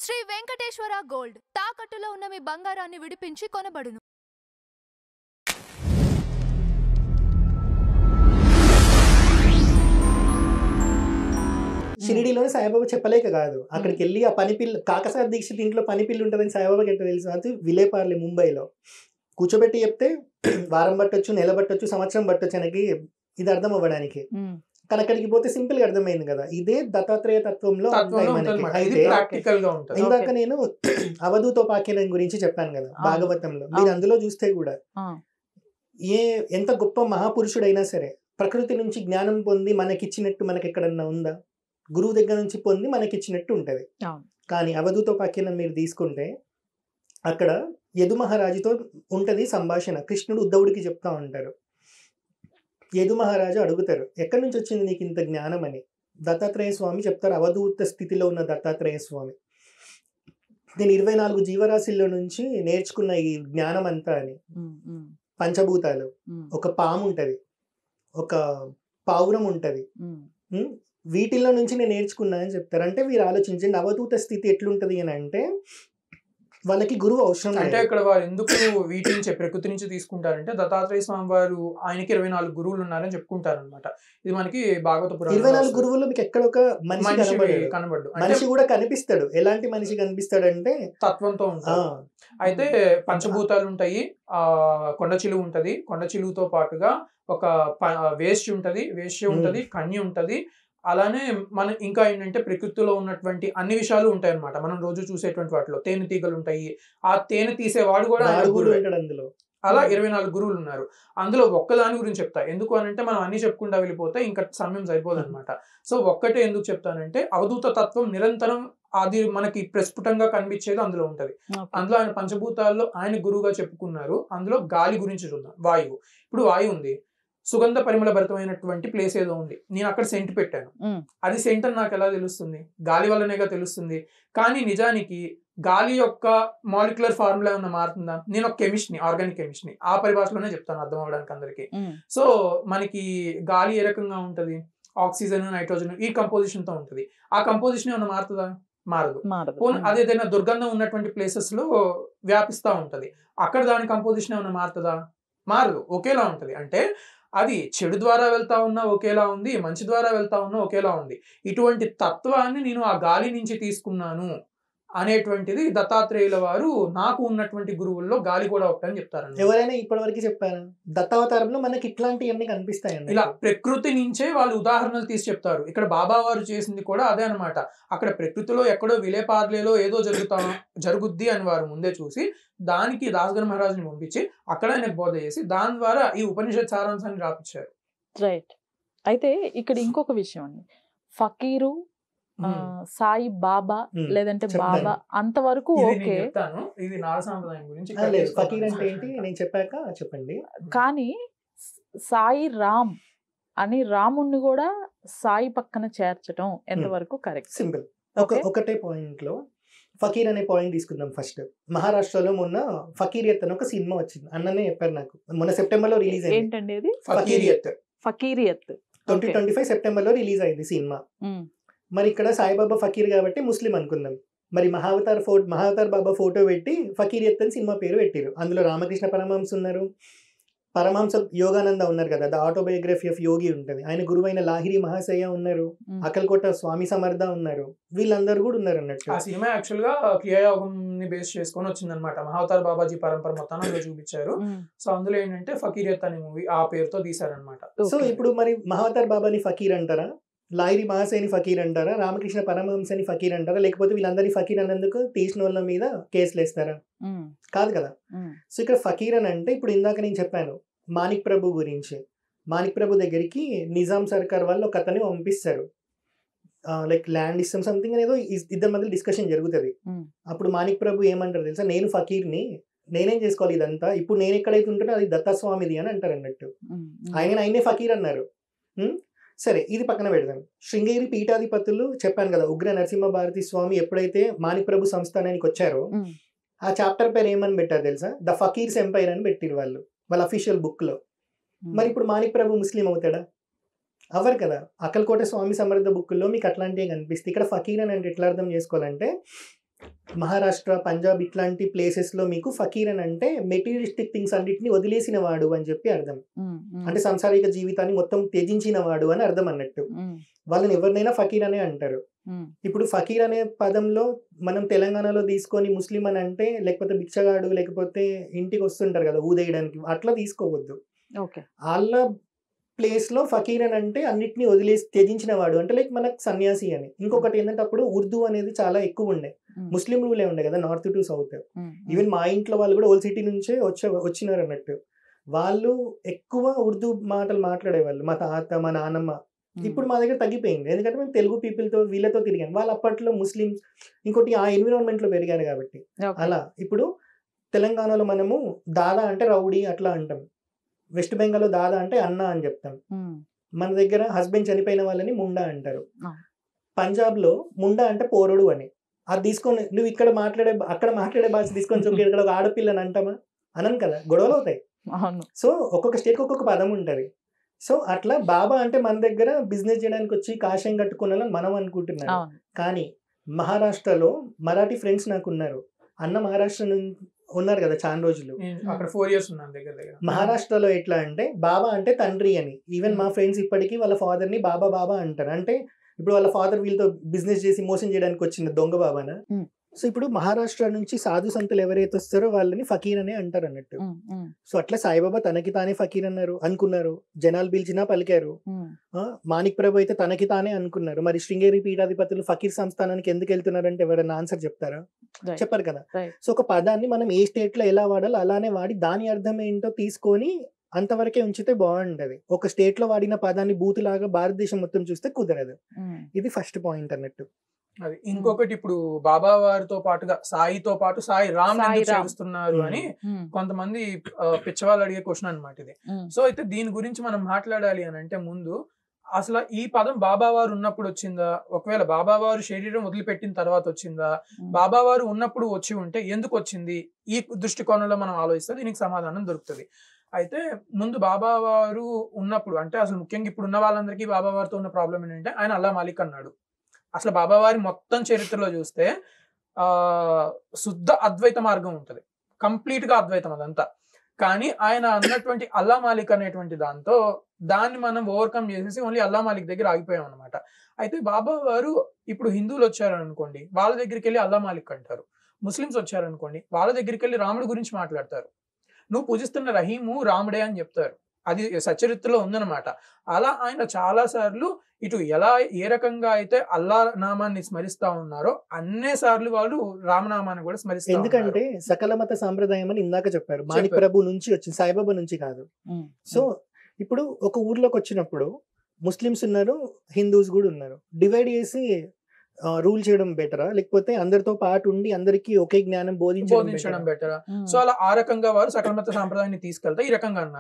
Shri Venkateswara gold తాకట్టులో ఉన్న మీ బంగారాన్ని విడిపించి కొనబడును. షిరిడీలోని సాయిబాబా చెప్పలేక కాదు, అక్కడికి వెళ్ళి ఆ పనిపిల్ల కాకసార దీక్షిత్ ఇంట్లో పనిపిల్లి ఉంటుందని సాయిబాబాకి ఎట్లా తెలుసు? అది విలేపార్లే ముంబైలో కూర్చోబెట్టి చెప్తే వారం పట్టొచ్చు, నెల పట్టొచ్చు, సంవత్సరం పట్టొచ్చు ఆయనకి ఇది అర్థం అవ్వడానికి. కానీ అక్కడికి పోతే సింపుల్ గా అర్థమైంది కదా. ఇదే దత్తాత్రేయ తత్వంలో అయితే ఇందాక నేను అవధూతోపాఖ్యానం గురించి చెప్పాను కదా భాగవతంలో. మీరు అందులో చూస్తే కూడా ఎంత గొప్ప మహాపురుషుడైనా సరే ప్రకృతి నుంచి జ్ఞానం పొంది మనకిచ్చినట్టు మనకి ఎక్కడన్నా ఉందా? గురువు దగ్గర నుంచి పొంది మనకిచ్చినట్టు ఉంటది. కానీ అవధూతోపాఖ్యానం మీరు తీసుకుంటే అక్కడ యదు మహారాజుతో ఉంటది సంభాషణ. కృష్ణుడు ఉద్ధవుడికి చెప్తా ఉంటారు. యదు మహారాజు అడుగుతారు, ఎక్కడి నుంచి వచ్చింది నీకు ఇంత జ్ఞానం అని. దత్తాత్రేయ స్వామి చెప్తారు, అవధూత స్థితిలో ఉన్న దత్తాత్రేయ స్వామి, నేను 24 జీవరాశుల్లో నుంచి నేర్చుకున్న ఈ జ్ఞానం అంతా అని. పంచభూతాలు, ఒక పాము ఉంటది, ఒక పావురం ఉంటది, వీటిల్లో నుంచి నేను నేర్చుకున్నా అని చెప్తారు. అంటే మీరు ఆలోచించండి, అవధూత స్థితి ఎట్లుంటది అని అంటే వాళ్ళకి గురువు అవసరం. అంటే ఇక్కడ వారు ఎందుకు వీటి నుంచి ప్రకృతి నుంచి తీసుకుంటారంటే దత్తాత్రేయ స్వామి వారు ఆయనకి 24 గురువులు ఉన్నారని చెప్పుకుంటారు అనమాట. ఇది మనకి భాగవత పురాణం. 24 గురువులు మీకు ఎక్కడ ఒక మనిషి కనబడ్డు, మనిషి కూడా కనిపిస్తాడు. ఎలాంటి మనిషి కనిపిస్తాడు అంటే తత్వంతో ఉంటాడు. అయితే పంచభూతాలు ఉంటాయి, కొండ చిలువ ఉంటది, కొండ చిలువతో పాటుగా ఒక వేశ్య ఉంటది, వేశ్య ఉంటది, కన్య ఉంటది. అలానే మనం ఇంకా ఏంటంటే ప్రకృతిలో ఉన్నటువంటి అన్ని విషయాలు ఉంటాయి అనమాట. మనం రోజు చూసేటువంటి వాటిలో తేనె తీగలు ఉంటాయి, ఆ తేనె తీసేవాడు కూడా అందులో. అలా 24 గురువులు ఉన్నారు. అందులో ఒక్కదాని గురించి చెప్తా. ఎందుకు అని అంటే మనం అన్ని చెప్పుకుంటా వెళ్ళిపోతే ఇంకా సమయం సరిపోదు అనమాట. సో ఒక్కటే ఎందుకు చెప్తానంటే అవధూత తత్వం నిరంతరం అది మనకి ప్రస్ఫుటంగా కనిపించేది అందులో ఉంటది. అందులో ఆయన పంచభూతాల్లో ఆయన గురువుగా చెప్పుకున్నారు. అందులో గాలి గురించి చూద్దాం. వాయువు. ఇప్పుడు వాయువు ఉంది, సుగంధ పరిమళ భరితమైనటువంటి ప్లేస్ ఏదో ఉంది, నేను అక్కడ సెంట్ పెట్టాను. అది సెంట్ అని నాకు ఎలా తెలుస్తుంది? గాలి వల్లనేగా తెలుస్తుంది. కానీ నిజానికి గాలి యొక్క మాలిక్యులర్ ఫార్ములా ఏమన్నా మారుతుందా? నేను ఒక కెమిస్ట్ని, ఆర్గానిక్ కెమిస్ట్ని, ఆ పరిభాషలోనే చెప్తాను అర్థం అవడానికి అందరికి. సో మనకి గాలి ఏ రకంగా ఉంటది? ఆక్సిజన్, నైట్రోజన్ ఈ కంపోజిషన్ తో ఉంటది. ఆ కంపోజిషన్ ఏమన్నా మారుతుందా? మారదు. అదేదైనా దుర్గంధం ఉన్నటువంటి ప్లేసెస్ లో వ్యాపిస్తా ఉంటది. అక్కడ దాని కంపోజిషన్ ఏమన్నా మారుతుందా? మారదు, ఒకేలా ఉంటది. అంటే అది చెడు ద్వారా వెళ్తా ఉన్నా ఒకేలా ఉంది, మంచి ద్వారా వెళ్తా ఉన్నా ఒకేలా ఉంది. ఇటువంటి తత్వాన్ని నేను ఆ గాలి నుంచి తీసుకున్నాను అనేటువంటిది దత్తాత్రేయుల వారు నాకు ఉన్నటువంటి గురువుల్లో గాలి కూడా ఒకటని చెప్తారండి. ఎవరైనా ఇప్పటివరకు చెప్పారు దత్తావతారంలో మనకి ఇట్లాంటివన్నీ కనిపిస్తాయండి. ఇలా ప్రకృతి నుంచే వాళ్ళు ఉదాహరణలు తీసి చెప్తారు. ఇక్కడ బాబా వారు చేసింది కూడా అదే అనమాట. అక్కడ ప్రకృతిలో ఎక్కడో విలేపార్లేలో ఏదో జరుగుద్ది అని వారు ముందే చూసి దానికి దాసగణ మహారాజుని పంపించి అక్కడ ఆయనకు బోధ చేసి దాని ద్వారా ఈ ఉపనిషత్ సారాంశాన్ని రాపించారు. రైట్. అయితే ఇక్కడ ఇంకొక విషయం అండి, ఫకీరు, సాయి బాబా లేదంటే బాబా అంతవరకు ఓకే. ఇది నాగ సాంప్రదాయం గురించి. ఫకీర్ అంటే ఏంటి నేను చెప్పాక చెప్పండి. కానీ సాయి రామ్ అని రాముణ్ణి కూడా సాయి పక్కన చేర్చడం ఎంతవరకు కరెక్ట్? సింపుల్. ఒకటే పాయింట్ లో ఫకీర్ అనే పాయింట్ తీసుకుందాం. ఫస్ట్ మహారాష్ట్రలో మొన్న ఫకీరియత్ అని ఒక సినిమా వచ్చింది. అన్ననే చెప్పారు నాకు, మొన్న సెప్టెంబర్ లో రిలీజ్ అయింది. ఏంటండి అది? ఫకీరియత్ 2025 సెప్టెంబర్ లో రిలీజ్ అయింది సినిమా. మరి ఇక్కడ సాయిబాబా ఫకీర్ కాబట్టి ముస్లిం అనుకుందాం. మరి మహావతార్ బాబా ఫోటో పెట్టి ఫకీరియత్ అని సినిమా పేరు పెట్టారు. అందులో రామకృష్ణ పరమహంస ఉన్నారు, పరమహంస యోగానంద ఉన్నారు కదా, ద ఆటోబయోగ్రఫీ ఆఫ్ యోగి ఉంటుంది. ఆయన గురువైన లాహిరి మహాశయ ఉన్నారు, అకల్కోట స్వామి సమర్థ ఉన్నారు, వీళ్ళందరూ కూడా ఉన్నారు అన్నట్టు. ఆ సినిమా యాక్చువల్ గా క్రియాయోగం ని బేస్ చేసుకొని వచ్చింది అనమాట. మహావతార్ బాబాజీ పరంపర మొత్తాన్ని చూపించారు. సో అందులో ఏంటంటే ఫకీరియత్ అనే మూవీ ఆ పేరుతో తీసారనమాట. సో ఇప్పుడు మరి మహావతార్ బాబాని ఫకీర్ అంటారా, లాహిరి మహాశయని ఫకీర్ అంటారా, రామకృష్ణ పరమహంసని ఫకీర్ అంటారా, లేకపోతే వీళ్ళందరినీ ఫకీర్ అన్నందుకు తీసిన వాళ్ళ మీద కేసులు వేస్తారా? కాదు కదా. సో ఇక్కడ ఫకీర్ అని అంటే ఇప్పుడు ఇందాక నేను చెప్పాను మాణిక్ ప్రభు గురించి. మాణిక్ ప్రభు దగ్గరికి నిజాం సర్కార్ వాళ్ళు ఒక అతన్ని పంపిస్తారు, లైక్ ల్యాండ్ ఇస్తాం సంథింగ్ అనేదో ఇద్దరి మధ్య డిస్కషన్ జరుగుతుంది. అప్పుడు మాణిక్ ప్రభు ఏమంటారు తెలుసా, నేను ఫకీర్ని, నేనేం చేసుకోవాలి ఇదంతా, ఇప్పుడు నేను ఎక్కడైతే ఉంటానో అది దత్తస్వామిది అని అంటారు అన్నట్టు. ఆయనే ఫకీర్ అన్నారు. సరే, ఇది పక్కన పెడదాం. శృంగేరి పీఠాధిపతులు చెప్పాను కదా, ఉగ్ర నరసింహ భారతి స్వామి ఎప్పుడైతే మాణిక్ ప్రభు సంస్థానానికి వచ్చారో ఆ చాప్టర్ పేరు ఏమని పెట్టారు తెలుసా? ద ఫకీర్స్ ఎంపైర్ అని పెట్టిరు వాళ్ళ అఫీషియల్ బుక్ లో. మరి ఇప్పుడు మాణిక్ ప్రభు ముస్లిం అవుతాడా? అవ్వరు కదా. అక్కల్కోట స్వామి సమర్థ బుక్ లో మీకు అట్లాంటివి కనిపిస్తాయి. ఇక్కడ ఫకీర్ అని అంటే ఎట్లా అర్థం చేసుకోవాలంటే మహారాష్ట్ర, పంజాబ్ ఇట్లాంటి ప్లేసెస్లో మీకు ఫకీర్ అని అంటే మెటీరియలిస్టిక్ థింగ్స్ అన్నిటిని వదిలేసిన వాడు అని చెప్పి అర్థం. అంటే సంసారిక జీవితాన్ని మొత్తం త్యజించిన వాడు అని అర్థం అన్నట్టు. వాళ్ళని ఎవరినైనా ఫకీర్ అనే అంటారు. ఇప్పుడు ఫకీర్ అనే పదంలో మనం తెలంగాణలో తీసుకొని ముస్లిం అని అంటే లేకపోతే బిచ్చగాడు లేకపోతే ఇంటికి వస్తుంటారు కదా ఊదేయడానికి, అట్లా తీసుకోవద్దు. వాళ్ళ ప్లేస్ లో ఫకీర్ అని అంటే అన్నిటిని వదిలేసి త్యజించిన వాడు అంటే లైక్ మనకు సన్యాసి అని. ఇంకొకటి ఏంటంటే అప్పుడు ఉర్దూ అనేది చాలా ఎక్కువ ఉండే, ముస్లిం రూలే ఉండే కదా నార్త్ టు సౌత్. ఈవెన్ మా ఇంట్లో వాళ్ళు కూడా ఓల్డ్ సిటీ నుంచే వచ్చినారు అన్నట్టు. వాళ్ళు ఎక్కువ ఉర్దూ మాటలు మాట్లాడేవాళ్ళు, మా తాత మా నాన్నమ్మ. ఇప్పుడు మా దగ్గర తగ్గిపోయింది, ఎందుకంటే మేము తెలుగు పీపుల్తో వీళ్ళతో తిరిగాను. వాళ్ళు అప్పట్లో ముస్లిమ్స్ ఇంకోటి ఆ ఎన్విరాన్మెంట్ లో పెరిగారు కాబట్టి. అలా ఇప్పుడు తెలంగాణలో మనము దాదా అంటే రౌడీ అట్లా అంటాం, వెస్ట్ బెంగాల్లో దాదా అంటే అన్న అని చెప్తాం. మన దగ్గర హస్బెండ్ చనిపోయిన వాళ్ళని ముండా అంటారు. పంజాబ్ లో ముండా అంటే పోరడు అని. అది తీసుకొని నువ్వు ఇక్కడ అక్కడ మాట్లాడే భాష తీసుకొని చెప్పి ఇక్కడ ఒక ఆడపిల్లని అంటామా? అనను కదా, గొడవలు అవుతాయి. సో ఒక్కొక్క స్టేట్ ఒక్కొక్క పదం ఉంటది. సో అట్లా బాబా అంటే మన దగ్గర బిజినెస్ చేయడానికి వచ్చి కాషాయం కట్టుకున్నాలని మనం అనుకుంటున్నాం. కానీ మహారాష్ట్రలో మరాఠీ ఫ్రెండ్స్ నాకు ఉన్నారు. అన్న మహారాష్ట్ర ఉన్నారు కదా చాలా రోజులు, అక్కడ 4 years ఉన్నాను దగ్గర. మహారాష్ట్రలో ఎట్లా అంటే బాబా అంటే తండ్రి అని. ఈవెన్ మా ఫ్రెండ్స్ ఇప్పటికీ వాళ్ళ ఫాదర్ ని బాబా బాబా అంటారు. అంటే ఇప్పుడు వాళ్ళ ఫాదర్ వీళ్ళతో బిజినెస్ చేసి మోసం చేయడానికి వచ్చిన దొంగ బాబానా. సో ఇప్పుడు మహారాష్ట్ర నుంచి సాధు సంతులు ఎవరైతే వస్తారో వాళ్ళని ఫకీర్ అనే అంటారు అన్నట్టు. సో అట్లా సాయిబాబా తనకి తానే ఫకీర్ అనుకున్నారు, జనాలు పిలిచినా పలికారు. మాణిక్ ప్రభు అయితే తనకి తానే అనుకున్నారు. మరి శృంగేరి పీఠాధిపతులు ఫకీర్ సంస్థానానికి ఎందుకు వెళ్తున్నారంటే ఎవరైనా ఆన్సర్ చెప్తారా? చెప్పరు కదా. సో ఒక పదాన్ని మనం ఏ స్టేట్ లో ఎలా వాడాలో అలానే వాడి దాని అర్థం ఏంటో తీసుకొని అంతవరకే ఉంచితే బాగుంటది. ఒక స్టేట్ లో వాడిన పదాన్ని బూతులాగా భారతదేశం మొత్తం చూస్తే కుదరదు. ఇది ఫస్ట్ పాయింట్ అన్నట్టు. అది ఇంకొకటి, ఇప్పుడు బాబా వారితో పాటుగా సాయితో పాటు సాయి రామ్ చేస్తున్నారు అని కొంతమంది పిచ్చవాళ్ళు అడిగే క్వశ్చన్ అనమాట ఇది. సో అయితే దీని గురించి మనం మాట్లాడాలి అని అంటే ముందు అసలు ఈ పదం బాబా వారు ఉన్నప్పుడు వచ్చిందా, ఒకవేళ బాబా వారు శరీరం వదిలిపెట్టిన తర్వాత వచ్చిందా, బాబా వారు ఉన్నప్పుడు వచ్చి ఉంటే ఎందుకు వచ్చింది, ఈ దృష్టికోణంలో మనం ఆలోచిస్తే దీనికి సమాధానం దొరుకుతుంది. అయితే ముందు బాబా వారు ఉన్నప్పుడు అంటే అసలు ముఖ్యంగా ఇప్పుడు ఉన్న వాళ్ళందరికీ బాబా వారితో ఉన్న ప్రాబ్లం ఏంటంటే ఆయన అల్లా మాలిక్ అన్నాడు. అసలు బాబావారి మొత్తం చరిత్రలో చూస్తే శుద్ధ అద్వైత మార్గం ఉంటుంది, కంప్లీట్ గా అద్వైతం అదంతా. కానీ ఆయన అన్నటువంటి అల్లా మాలిక్ అనేటువంటి దాన్ని మనం ఓవర్కమ్ చేసేసి ఓన్లీ అల్లా మాలిక్ దగ్గర ఆగిపోయాం అనమాట. అయితే బాబా వారు ఇప్పుడు హిందువులు వచ్చారనుకోండి వాళ్ళ దగ్గరికి వెళ్ళి అల్లా మాలిక్ అంటారు, ముస్లిమ్స్ వచ్చారనుకోండి వాళ్ళ దగ్గరికి వెళ్ళి రాముడి గురించి మాట్లాడతారు, నువ్వు పూజిస్తున్న రహీము రాముడే అని చెప్తారు. అది సచరిత్రలో ఉందన్నమాట. అలా ఆయన చాలా సార్లు ఇటు ఎలా ఏ రకంగా అయితే అల్లా నామాన్ని స్మరిస్తా ఉన్నారో అన్నే సార్లు వాళ్ళు రామనామాన్ని కూడా స్మరిస్తారు. ఎందుకంటే సకల మత సాంప్రదాయం అని ఇందాక చెప్పారు, మాణిక్ ప్రభు నుంచి వచ్చింది, సాయిబాబా నుంచి కాదు. సో ఇప్పుడు ఒక ఊర్లోకి వచ్చినప్పుడు ముస్లిమ్స్ ఉన్నారు, హిందూస్ కూడా ఉన్నారు. డివైడ్ చేసి రూల్ చేయడం బెటరా, లేకపోతే అందరితో పాటు ఉండి అందరికీ ఒకే జ్ఞానం బోధించడం బెటరా? సో అలా ఆ రకంగా వారు సకల మత సాంప్రదాయాన్ని తీసుకెళ్తే ఈ రకంగా అన్నారు.